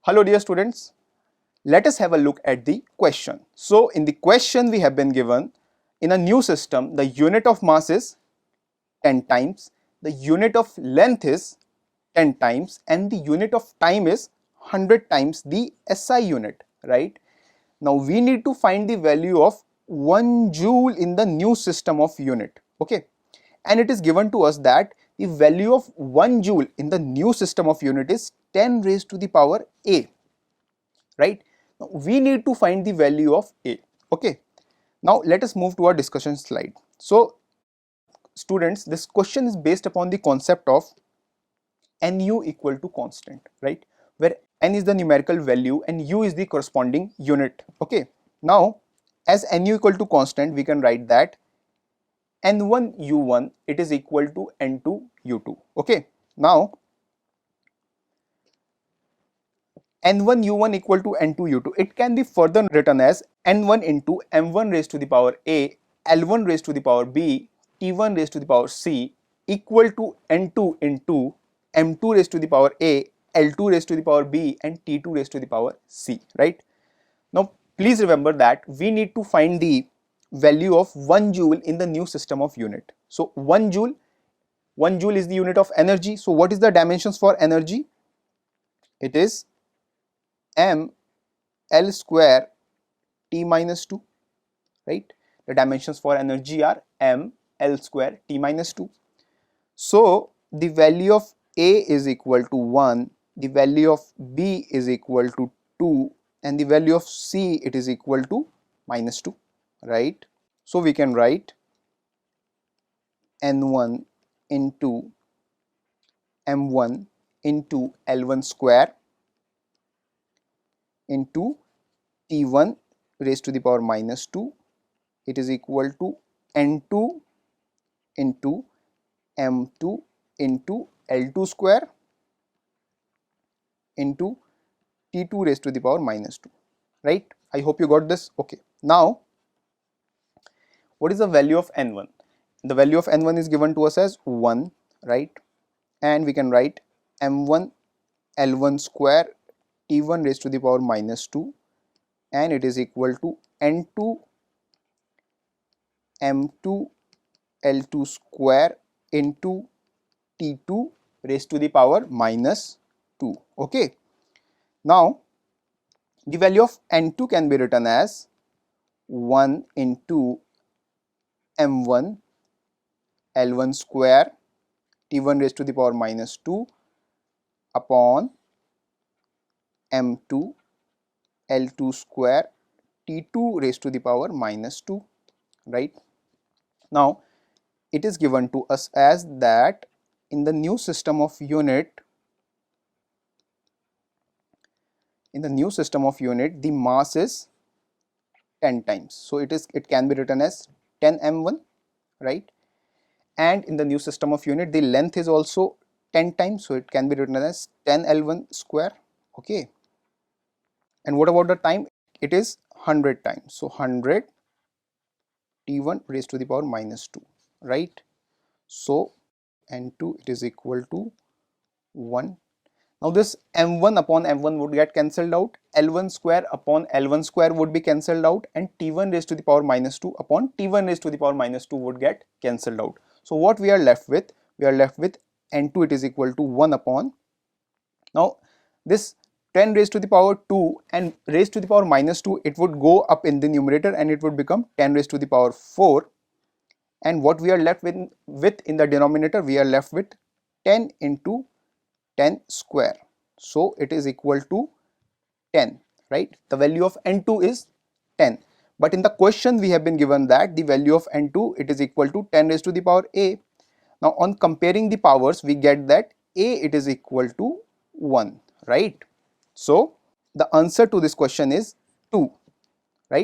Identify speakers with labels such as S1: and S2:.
S1: Hello dear students, let us have a look at the question. So in the question we have been given, in a new system the unit of mass is 10 times, the unit of length is 10 times and the unit of time is 100 times the SI unit, right? Now we need to find the value of 1 joule in the new system of unit, okay? And it is given to us that the value of 1 joule in the new system of unit is 10 raised to the power A, right? Now we need to find the value of A, okay? Now let us move to our discussion slide. So students, this question is based upon the concept of nu equal to constant, right? Where n is the numerical value and u is the corresponding unit, okay? Now as nu equal to constant, we can write that n1 u1 it is equal to n2 u2, okay? Now n1 u1 equal to n2 u2, it can be further written as n1 into m1 raised to the power a, l1 raised to the power b, t1 raised to the power c equal to n2 into m2 raised to the power a, l2 raised to the power b and t2 raised to the power c, right? Now please remember that we need to find the value of 1 joule in the new system of unit. So 1 joule is the unit of energy. So what is the dimensions for energy? It is m L square T minus 2, right? The dimensions for energy are m L square T minus 2. So the value of A is equal to 1, the value of B is equal to 2 and the value of C it is equal to minus 2, right? So we can write N1 into M1 into L1 square into T1 raised to the power minus 2, it is equal to N2 into M2 into L2 square into T2 raised to the power minus 2, right? I hope you got this. Okay, now what is the value of N1? The value of N1 is given to us as 1, right? And we can write M1 L1 square T1 raised to the power minus 2 and it is equal to N2 M2 L2 square into T2 raised to the power minus 2, okay? Now the value of N2 can be written as 1 into M1 L1 square T1 raised to the power minus 2 upon M2 L2 square T2 raised to the power minus 2, right? Now it is given to us as that in the new system of unit, the mass is 10 times. So it can be written as 10 m1, right? And in the new system of unit, the length is also 10 times, so it can be written as 10 L1 square, okay? And what about the time? It is 100 times, so 100 T1 raised to the power minus 2, right? So N2 it is equal to 1. Now this m1 upon m1 would get cancelled out, L1 square upon L1 square would be cancelled out and T1 raised to the power minus 2 upon T1 raised to the power minus 2 would get cancelled out. So what we are left with? We are left with N2 it is equal to 1 upon, now this 10 raised to the power 2 and raised to the power minus 2, it would go up in the numerator and it would become 10 raised to the power 4, and what we are left with in the denominator, we are left with 10 into 10 square, so it is equal to 10, right? The value of N2 is 10, but in the question we have been given that the value of N2 it is equal to 10 raised to the power A. Now on comparing the powers, we get that A it is equal to 1, right? So the answer to this question is 2.